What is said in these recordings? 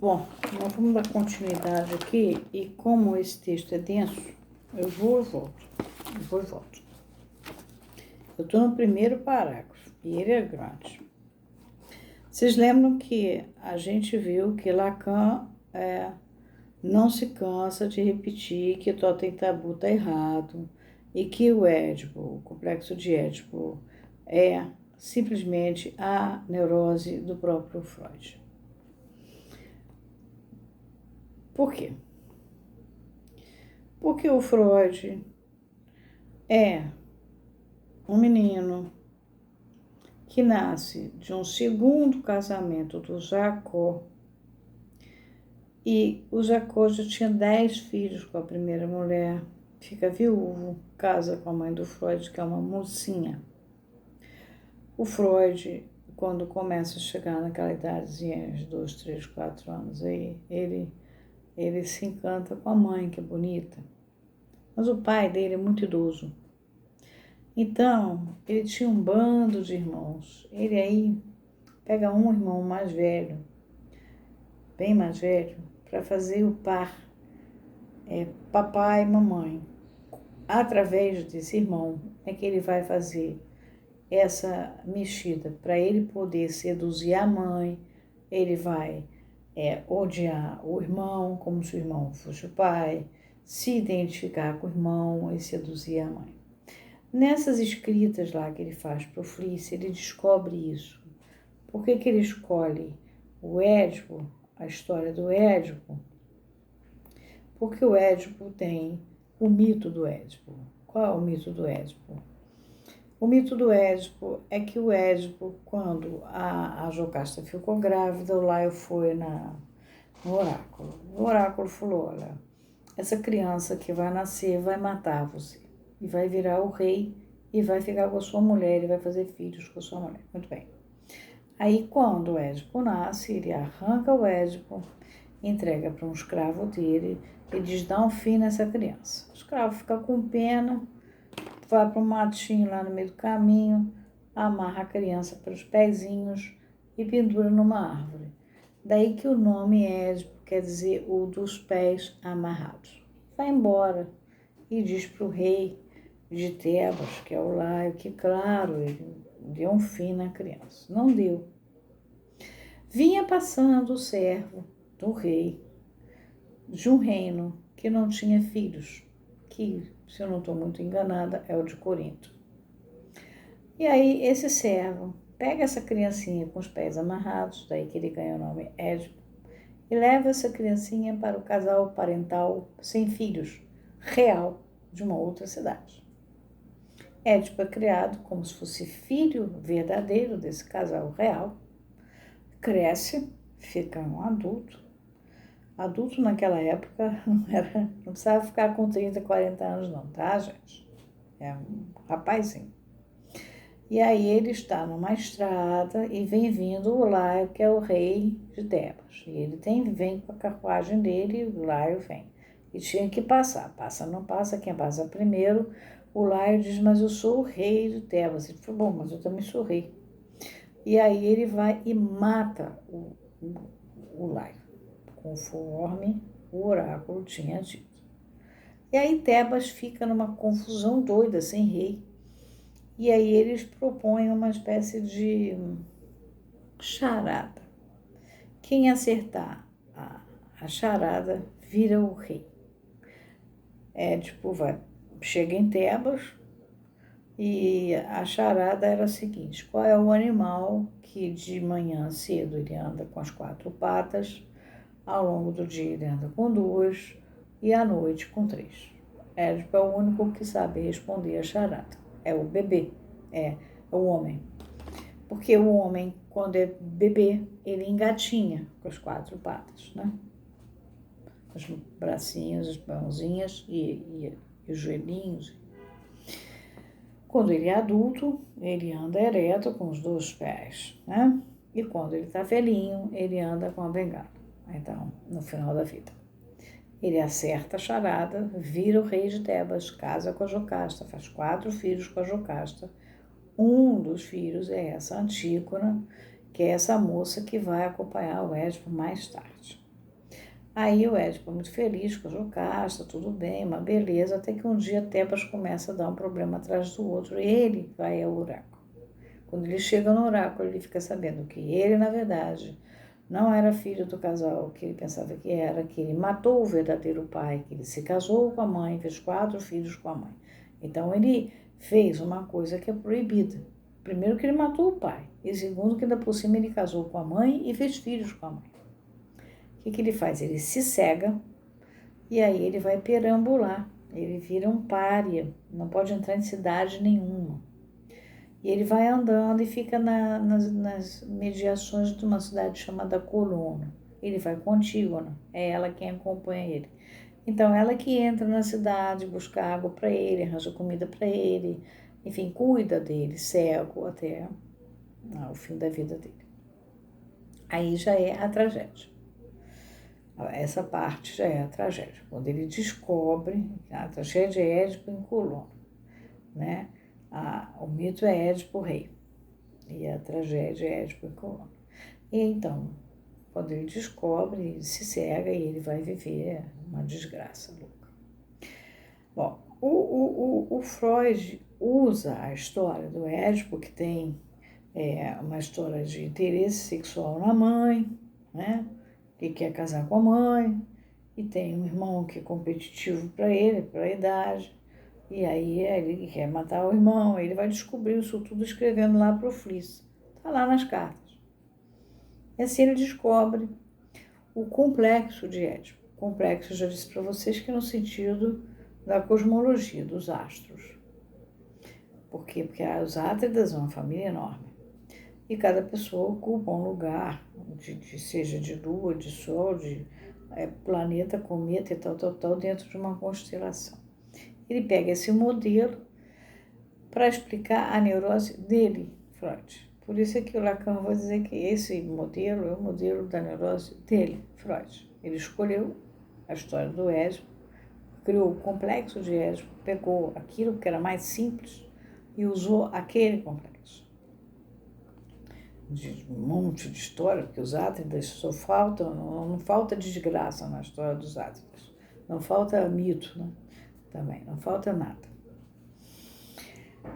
Bom, nós vamos dar continuidade aqui e como esse texto é denso, eu vou e volto. Eu estou no primeiro parágrafo e ele é grande. Vocês lembram que a gente viu que Lacan não se cansa de repetir que Totem Tabu está errado e que o Édipo, o complexo de Édipo, é simplesmente a neurose do próprio Freud. Por quê? Porque o Freud é um menino que nasce de um segundo casamento do Jacó, e o Jacó já tinha 10 filhos com a primeira mulher, fica viúvo, casa com a mãe do Freud, que é uma mocinha. O Freud, quando começa a chegar naquela idadezinha de 2, 3, 4 anos, aí, ele se encanta com a mãe, que é bonita. Mas o pai dele é muito idoso. Então, ele tinha um bando de irmãos. Ele aí pega um irmão mais velho, bem mais velho, para fazer o par, papai e mamãe. Através desse irmão é que ele vai fazer essa mexida para ele poder seduzir a mãe. Ele vai odiar o irmão como se o irmão fosse o pai, se identificar com o irmão e seduzir a mãe. Nessas escritas lá que ele faz para o Fliss, ele descobre isso. Por que ele escolhe o Édipo, a história do Édipo? Porque o Édipo tem o mito do Édipo. Qual é o mito do Édipo? O mito do Édipo é que o Édipo, quando a Jocasta ficou grávida, o Laio foi no oráculo. O oráculo falou, olha, essa criança que vai nascer vai matar você. E vai virar o rei e vai ficar com a sua mulher e vai fazer filhos com a sua mulher. Muito bem. Aí, quando o Édipo nasce, ele arranca o Édipo, entrega para um escravo dele e diz, dá um fim nessa criança. O escravo fica com pena, vai para um matinho lá no meio do caminho, amarra a criança pelos pezinhos e pendura numa árvore. Daí que o nome Édipo quer dizer o dos pés amarrados. Vai embora e diz para o rei de Tebas, que é o Laio, que claro, ele deu um fim na criança. Não deu. Vinha passando o servo do rei de um reino que não tinha filhos, que, se eu não estou muito enganada, é o de Corinto. E aí esse servo pega essa criancinha com os pés amarrados, daí que ele ganha o nome Édipo, e leva essa criancinha para o casal parental sem filhos, real, de uma outra cidade. Édipo é criado como se fosse filho verdadeiro desse casal real, cresce, fica um adulto. Adulto naquela época não precisava ficar com 30, 40 anos não, tá, gente? É um rapazinho. E aí ele está numa estrada e vem vindo o Laio, que é o rei de Tebas. E ele vem com a carruagem dele e o Laio vem. E tinha que passar. Passa, não passa, quem passa primeiro. O Laio diz, mas eu sou o rei de Tebas. Ele falou, bom, mas eu também sou rei. E aí ele vai e mata o Laio, conforme o oráculo tinha dito. E aí Tebas fica numa confusão doida, sem rei. E aí eles propõem uma espécie de charada. Quem acertar a charada vira o rei. Édipo chega em Tebas e a charada era a seguinte: qual é o animal que de manhã cedo ele anda com as 4 patas, ao longo do dia ele anda com 2 e à noite com 3. Édipo é o único que sabe responder a charada. É o bebê, é o homem. Porque o homem, quando é bebê, ele engatinha com as 4 patas, né? Os bracinhos, as mãozinhas e os joelhinhos. Quando ele é adulto, ele anda ereto com os 2 pés, né? E quando ele está velhinho, ele anda com a bengala. Então, no final da vida. Ele acerta a charada, vira o rei de Tebas, casa com a Jocasta, faz 4 filhos com a Jocasta. Um dos filhos é essa Antígona, que é essa moça que vai acompanhar o Édipo mais tarde. Aí o Édipo é muito feliz com a Jocasta, tudo bem, uma beleza, até que um dia Tebas começa a dar um problema atrás do outro, e ele vai ao oráculo. Quando ele chega no oráculo, ele fica sabendo que ele, na verdade, não era filho do casal que ele pensava que era, que ele matou o verdadeiro pai, que ele se casou com a mãe, fez 4 filhos com a mãe. Então ele fez uma coisa que é proibida. Primeiro que ele matou o pai, e segundo que ainda por cima ele casou com a mãe e fez filhos com a mãe. O que ele faz? Ele se cega e aí ele vai perambular, ele vira um pária, não pode entrar em cidade nenhuma. E ele vai andando e fica nas mediações de uma cidade chamada Colono. Ele vai com Antígona, é ela quem acompanha ele. Então, ela que entra na cidade, busca água para ele, arranja comida para ele, enfim, cuida dele, cego até o fim da vida dele. Aí já é a tragédia. Essa parte já é a tragédia. Quando ele descobre, a tragédia é Édipo em Colono, né? O mito é Édipo rei e a tragédia é Édipo em Colono. E então, quando ele descobre, ele se cega e ele vai viver uma desgraça louca. Bom, o Freud usa a história do Édipo, que tem uma história de interesse sexual na mãe, né? Que quer casar com a mãe, e tem um irmão que é competitivo para ele, pela idade, e aí ele quer matar o irmão, ele vai descobrir isso tudo escrevendo lá para o Fliss, está lá nas cartas. E assim ele descobre o complexo de Édipo. O complexo, eu já disse para vocês, que é no sentido da cosmologia, dos astros. Por quê? Porque os Átridas são uma família enorme. E cada pessoa ocupa um lugar, seja de lua, de sol, de planeta, cometa e tal, dentro de uma constelação. Ele pega esse modelo para explicar a neurose dele, Freud. Por isso é que o Lacan vai dizer que esse modelo é o modelo da neurose dele, Freud. Ele escolheu a história do Édipo, criou o complexo de Édipo, pegou aquilo que era mais simples e usou aquele complexo. De um monte de história, porque os Átridas só faltam, não falta desgraça na história dos Átridas, não falta mito, né? Também, não falta nada.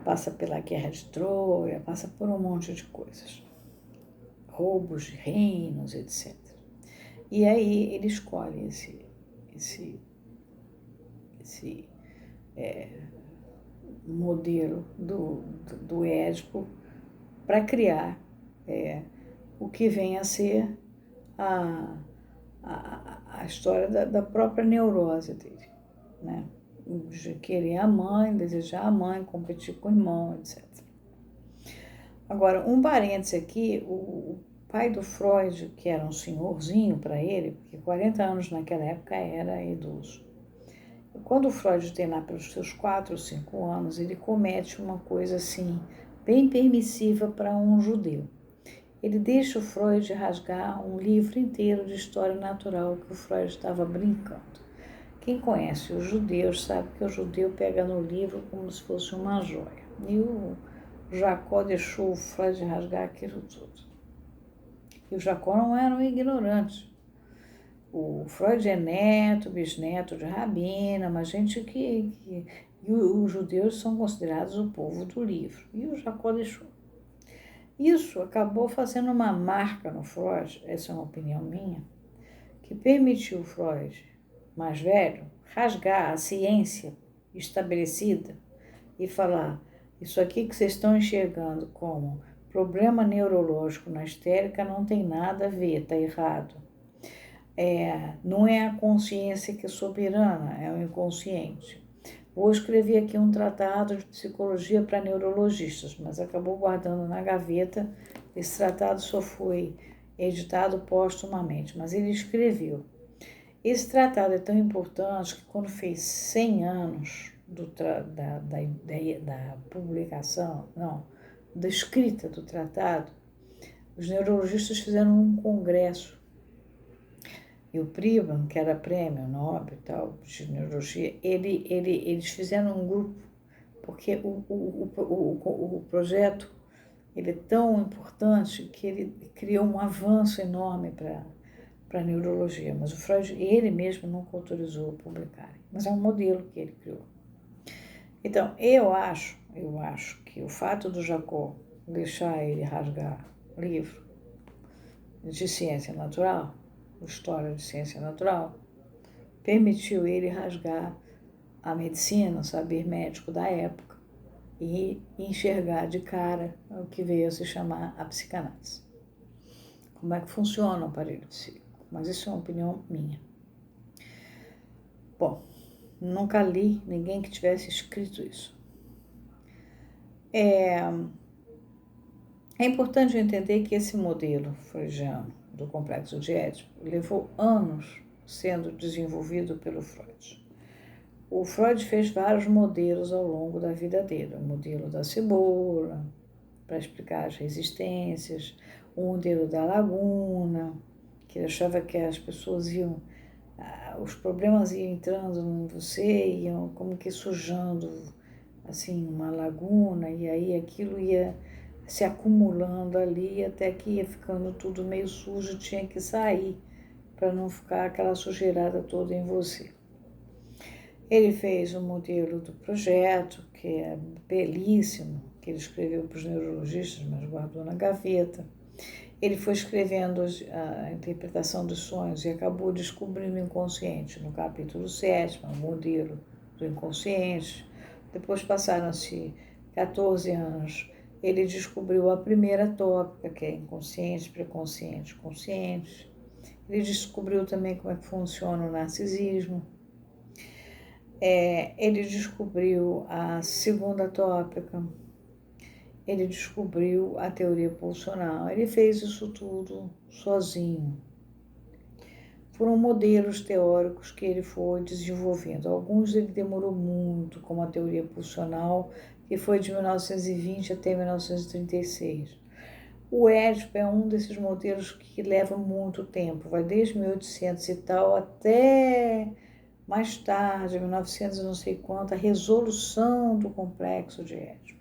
Passa pela guerra de Troia, passa por um monte de coisas, roubos de reinos, etc. E aí ele escolhe esse modelo do Édipo para criar o que vem a ser a história da própria neurose dele, né? De querer a mãe, desejar a mãe, competir com o irmão, etc. Agora, um parêntese aqui, o pai do Freud, que era um senhorzinho para ele, porque 40 anos naquela época era idoso. Quando o Freud tem lá pelos seus 4 ou 5 anos, ele comete uma coisa assim, bem permissiva para um judeu. Ele deixa o Freud rasgar um livro inteiro de história natural que o Freud estava brincando. Quem conhece os judeus sabe que o judeu pega no livro como se fosse uma joia. E o Jacó deixou o Freud rasgar aquilo tudo. E o Jacó não era um ignorante. O Freud é neto, bisneto de Rabina, mas gente que e os judeus são considerados o povo do livro. E o Jacó deixou. Isso acabou fazendo uma marca no Freud, essa é uma opinião minha, que permitiu o Freud, mais velho, rasgar a ciência estabelecida e falar: isso aqui que vocês estão enxergando como problema neurológico na histérica não tem nada a ver, está errado. Não é a consciência que é soberana, é o inconsciente. Vou escrever aqui um tratado de psicologia para neurologistas, mas acabou guardando na gaveta. Esse tratado só foi editado póstumamente, mas ele escreveu. Esse tratado é tão importante que quando fez 100 anos da publicação, da escrita do tratado, os neurologistas fizeram um congresso. E o Priban, que era prêmio Nobel e tal, de neurologia, eles fizeram um grupo, porque o projeto ele é tão importante que ele criou um avanço enorme para a neurologia, mas o Freud, ele mesmo nunca autorizou publicar. Mas é um modelo que ele criou. Então, eu acho que o fato do Jacob deixar ele rasgar o livro de ciência natural, história de ciência natural, permitiu ele rasgar a medicina, o saber médico da época, e enxergar de cara o que veio a se chamar a psicanálise. Como é que funciona o aparelho psíquico? Mas isso é uma opinião minha. Bom, nunca li ninguém que tivesse escrito isso. É importante entender que esse modelo freudiano do complexo de Édipo levou anos sendo desenvolvido pelo Freud. O Freud fez vários modelos ao longo da vida dele. O modelo da cebola, para explicar as resistências, o modelo da laguna, que ele achava que as pessoas iam, os problemas iam entrando em você, iam como que sujando, assim, uma laguna, e aí aquilo ia se acumulando ali, até que ia ficando tudo meio sujo, tinha que sair, para não ficar aquela sujeirada toda em você. Ele fez o modelo do projeto, que é belíssimo, que ele escreveu para os neurologistas, mas guardou na gaveta. Ele foi escrevendo a interpretação dos sonhos e acabou descobrindo o inconsciente no capítulo 7, o modelo do inconsciente. Depois passaram-se 14 anos, ele descobriu a primeira tópica, que é inconsciente, pré-consciente, consciente. Ele descobriu também como é que funciona o narcisismo. Ele descobriu a segunda tópica, ele descobriu a teoria pulsional, ele fez isso tudo sozinho. Foram modelos teóricos que ele foi desenvolvendo. Alguns ele demorou muito, como a teoria pulsional, que foi de 1920 até 1936. O Édipo é um desses modelos que leva muito tempo, vai desde 1800 e tal até mais tarde, 1900 não sei quanto, a resolução do complexo de Édipo.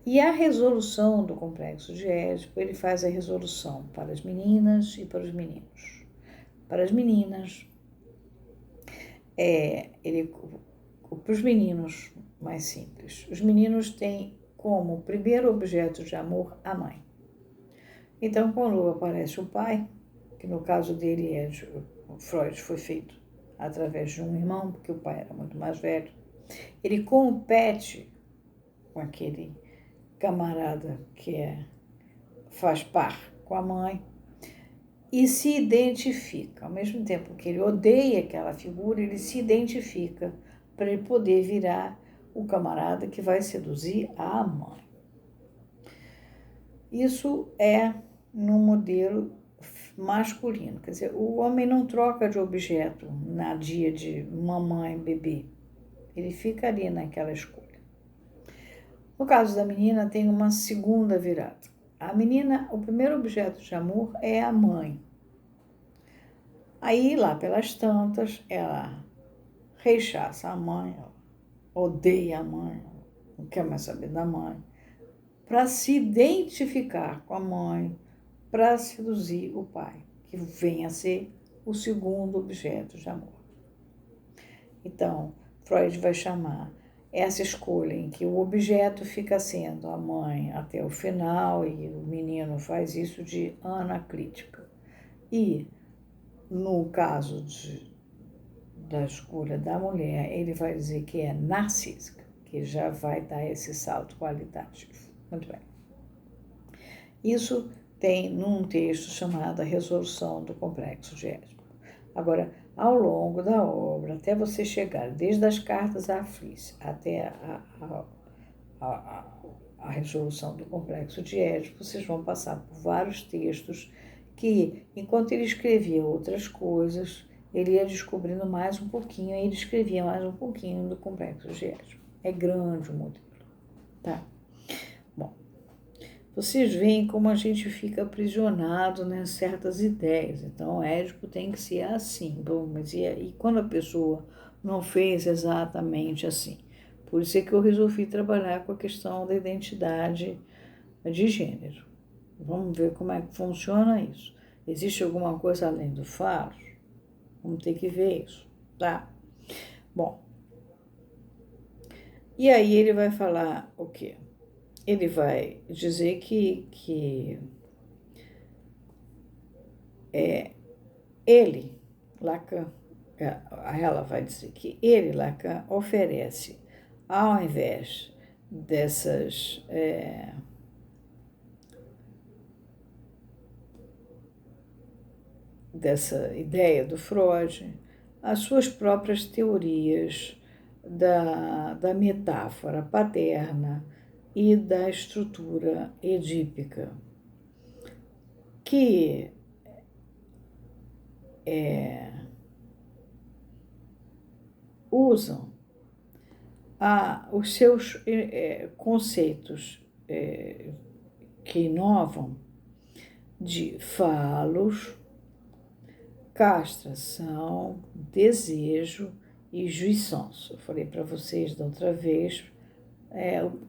E a resolução do complexo de Édipo, ele faz a resolução para as meninas e para os meninos. Para as meninas, para os meninos mais simples, os meninos têm como primeiro objeto de amor a mãe. Então, quando aparece o pai, que no caso dele o Freud foi feito através de um irmão, porque o pai era muito mais velho, ele compete com aquele camarada que faz par com a mãe e se identifica. Ao mesmo tempo que ele odeia aquela figura, ele se identifica para ele poder virar o camarada que vai seduzir a mãe. Isso é no modelo masculino, quer dizer, o homem não troca de objeto na dia de mamãe, bebê, ele fica ali naquela escolha. No caso da menina, tem uma segunda virada. A menina, o primeiro objeto de amor é a mãe. Aí, lá pelas tantas, ela rechaça a mãe, ela odeia a mãe, não quer mais saber da mãe, para se identificar com a mãe, para seduzir o pai, que vem a ser o segundo objeto de amor. Então, Freud vai chamar essa escolha em que o objeto fica sendo a mãe até o final e o menino faz isso de anaclítica. E, no caso da escolha da mulher, ele vai dizer que é narcísica, que já vai dar esse salto qualitativo. Muito bem. Isso tem num texto chamado A Resolução do Complexo de Édipo. Agora, ao longo da obra, até você chegar desde as cartas à Aflice até a resolução do Complexo de Édipo, vocês vão passar por vários textos que, enquanto ele escrevia outras coisas, ele ia descobrindo mais um pouquinho, e ele escrevia mais um pouquinho do Complexo de Édipo. É grande o modelo, tá? Bom, vocês veem como a gente fica aprisionado em certas ideias. Então, o Édipo tem que ser assim. Bom, mas e quando a pessoa não fez exatamente assim? Por isso é que eu resolvi trabalhar com a questão da identidade de gênero. Vamos ver como é que funciona isso. Existe alguma coisa além do falos? Vamos ter que ver isso, tá? Bom, e aí ele vai falar o quê? Ele vai dizer que ele, Lacan, ela vai dizer que ele, Lacan, oferece, ao invés dessa ideia do Freud, as suas próprias teorias da metáfora paterna e da estrutura edípica, que usam os seus conceitos que inovam de falos, castração, desejo e jouissance. Eu falei para vocês da outra vez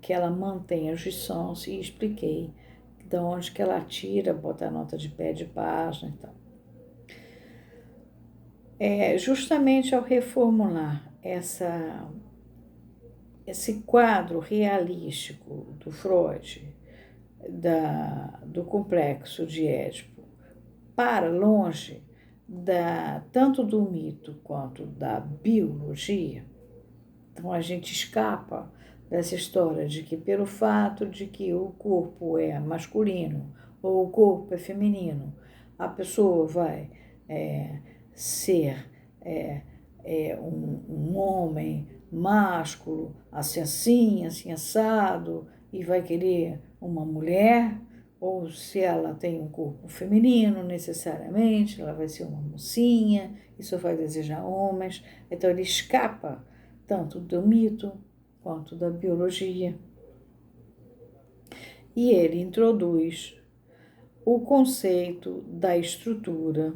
que ela mantém a jouissance e expliquei de onde que ela tira, bota a nota de pé de página e tal. Justamente ao reformular esse quadro realístico do Freud, do complexo de Édipo, para longe tanto do mito quanto da biologia. Então a gente escapa dessa história de que pelo fato de que o corpo é masculino ou o corpo é feminino, a pessoa vai ser um homem másculo, assim, assado, e vai querer uma mulher, ou se ela tem um corpo feminino, necessariamente, ela vai ser uma mocinha, e só vai desejar homens. Então, ele escapa tanto do mito quanto da biologia. E ele introduz o conceito da estrutura,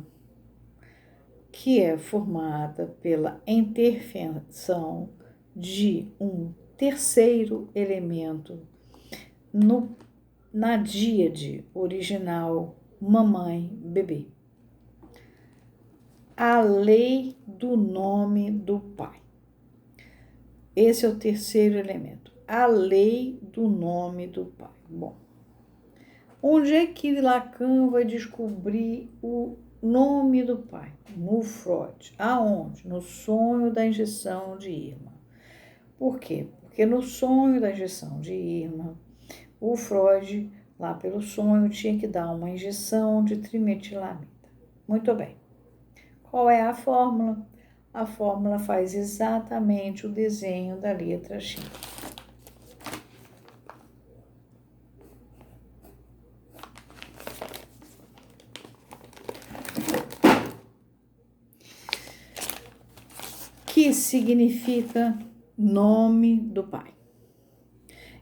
que é formada pela intervenção de um terceiro elemento na díade original mamãe-bebê. A lei do nome do pai. Esse é o terceiro elemento. A lei do nome do pai. Bom, onde é que Lacan vai descobrir o nome do pai? No Freud. Aonde? No sonho da injeção de Irma. Por quê? Porque no sonho da injeção de Irma, o Freud, lá pelo sonho, tinha que dar uma injeção de trimetilamida. Muito bem. Qual é a fórmula? A fórmula faz exatamente o desenho da letra X. Que significa nome do pai.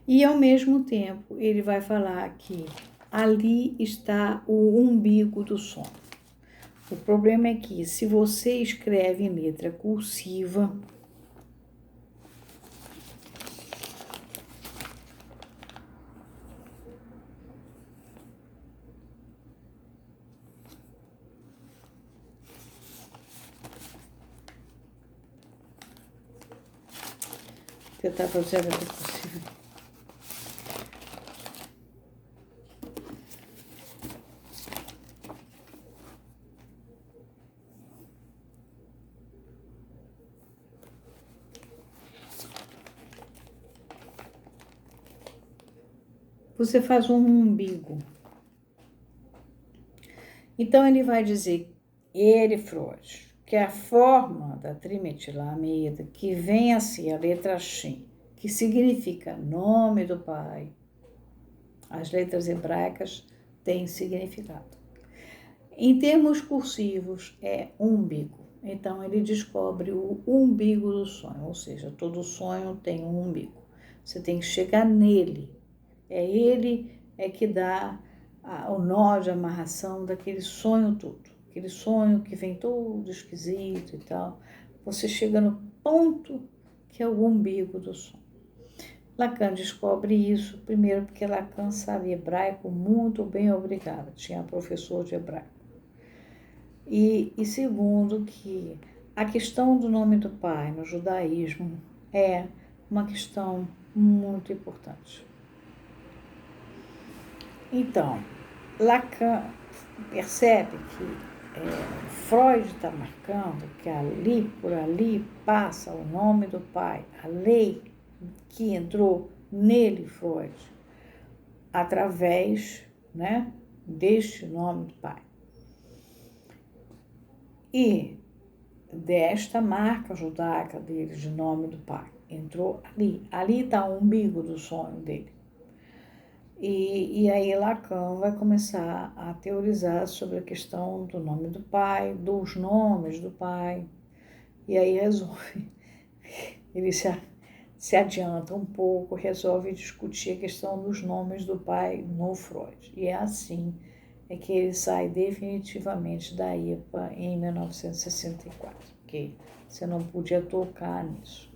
E, ao mesmo tempo, ele vai falar que ali está o umbigo do sono. O problema é que, se você escreve em letra cursiva, tentar fazer a letra cursiva. Você faz um umbigo. Então, ele vai dizer, Freud, que a forma da trimetilamida, que vem a ser a letra X, que significa nome do pai, as letras hebraicas têm significado. Em termos cursivos, é umbigo. Então, ele descobre o umbigo do sonho, ou seja, todo sonho tem um umbigo. Você tem que chegar nele. Ele que dá o nó de amarração daquele sonho todo. Aquele sonho que vem todo esquisito e tal. Você chega no ponto que é o umbigo do sonho. Lacan descobre isso, primeiro porque Lacan sabe hebraico muito bem, obrigada. Tinha professor de hebraico. E segundo, que a questão do nome do pai no judaísmo é uma questão muito importante. Então, Lacan percebe que Freud está marcando que ali, por ali, passa o nome do pai, a lei que entrou nele, Freud, através, né, deste nome do pai. E desta marca judaica dele, de nome do pai, entrou ali. Ali está o umbigo do sonho dele. E aí Lacan vai começar a teorizar sobre a questão do nome do pai, dos nomes do pai, e aí resolve, ele se adianta um pouco, resolve discutir a questão dos nomes do pai no Freud. E é assim que ele sai definitivamente da IPA em 1964, porque você não podia tocar nisso.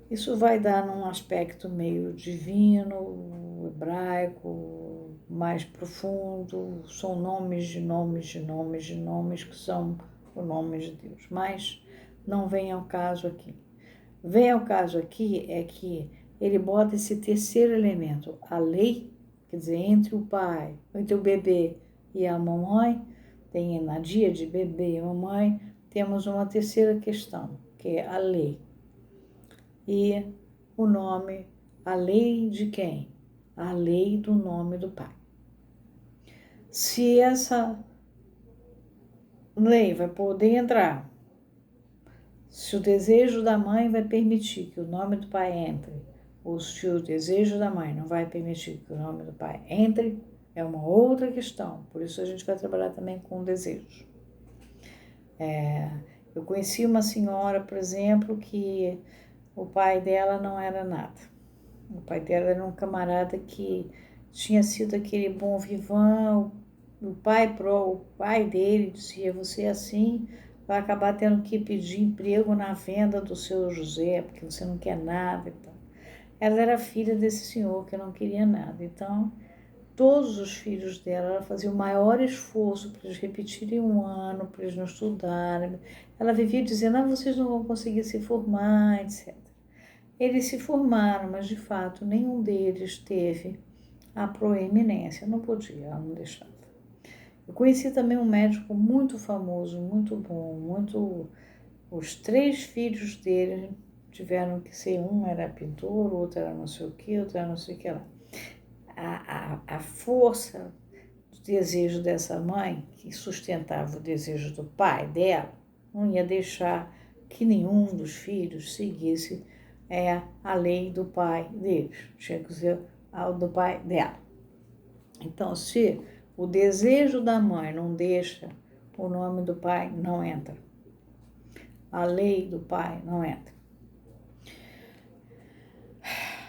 Isso vai dar num aspecto meio divino, hebraico, mais profundo. São nomes de nomes de nomes de nomes que são o nome de Deus. Mas não vem ao caso aqui. Vem ao caso aqui é que ele bota esse terceiro elemento, a lei, quer dizer, entre o pai, entre o bebê e a mamãe, tem na dia de bebê e mamãe, temos uma terceira questão, que é a lei. E o nome, a lei de quem? A lei do nome do pai. Se essa lei vai poder entrar, se o desejo da mãe vai permitir que o nome do pai entre, ou se o desejo da mãe não vai permitir que o nome do pai entre, é uma outra questão. Por isso a gente vai trabalhar também com desejos. Eu conheci uma senhora, por exemplo, que o pai dela não era nada. O pai dela era um camarada que tinha sido aquele bom vivant. O pai dele dizia: você assim vai acabar tendo que pedir emprego na venda do seu José, porque você não quer nada. Então, ela era filha desse senhor que não queria nada. Então, todos os filhos dela, ela fazia o maior esforço para eles repetirem um ano, para eles não estudarem. Ela vivia dizendo: vocês não vão conseguir se formar, etc. Eles se formaram, mas de fato nenhum deles teve a proeminência, não podia, ela não deixava. Eu conheci também um médico muito famoso, muito bom, os 3 filhos dele tiveram que ser, um era pintor, outro era não sei o que, outro era não sei o que lá. A força do desejo dessa mãe, que sustentava o desejo do pai dela, não ia deixar que nenhum dos filhos seguisse a lei do pai deles, tinha que ser a do pai dela. Então, se o desejo da mãe não deixa, o nome do pai não entra. A lei do pai não entra.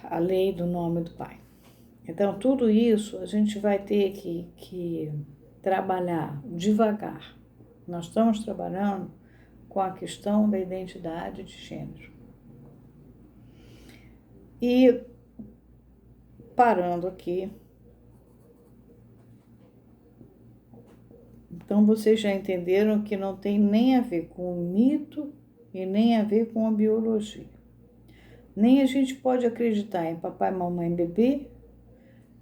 A lei do nome do pai. Então, tudo isso a gente vai ter que trabalhar devagar. Nós estamos trabalhando com a questão da identidade de gênero. E, parando aqui, então vocês já entenderam que não tem nem a ver com o mito e nem a ver com a biologia. Nem a gente pode acreditar em papai, mamãe, bebê,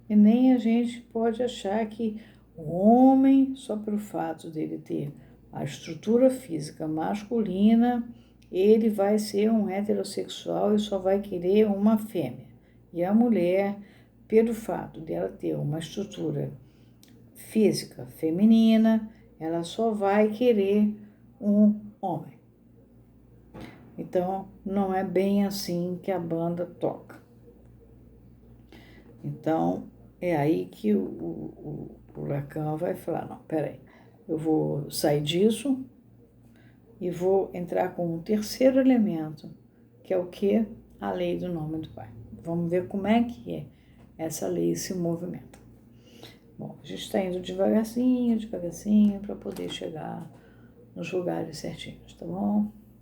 e nem a gente pode achar que o homem, só pelo fato dele ter a estrutura física masculina, ele vai ser um heterossexual e só vai querer uma fêmea. E a mulher, pelo fato dela ter uma estrutura física feminina, ela só vai querer um homem. Então, não é bem assim que a banda toca. Então, é aí que o Lacan vai falar: não, peraí, eu vou sair disso e vou entrar com um terceiro elemento, que é o quê? A lei do nome do pai. Vamos ver como é que essa lei se movimenta. Bom, a gente está indo devagarzinho, para poder chegar nos lugares certinhos, tá bom?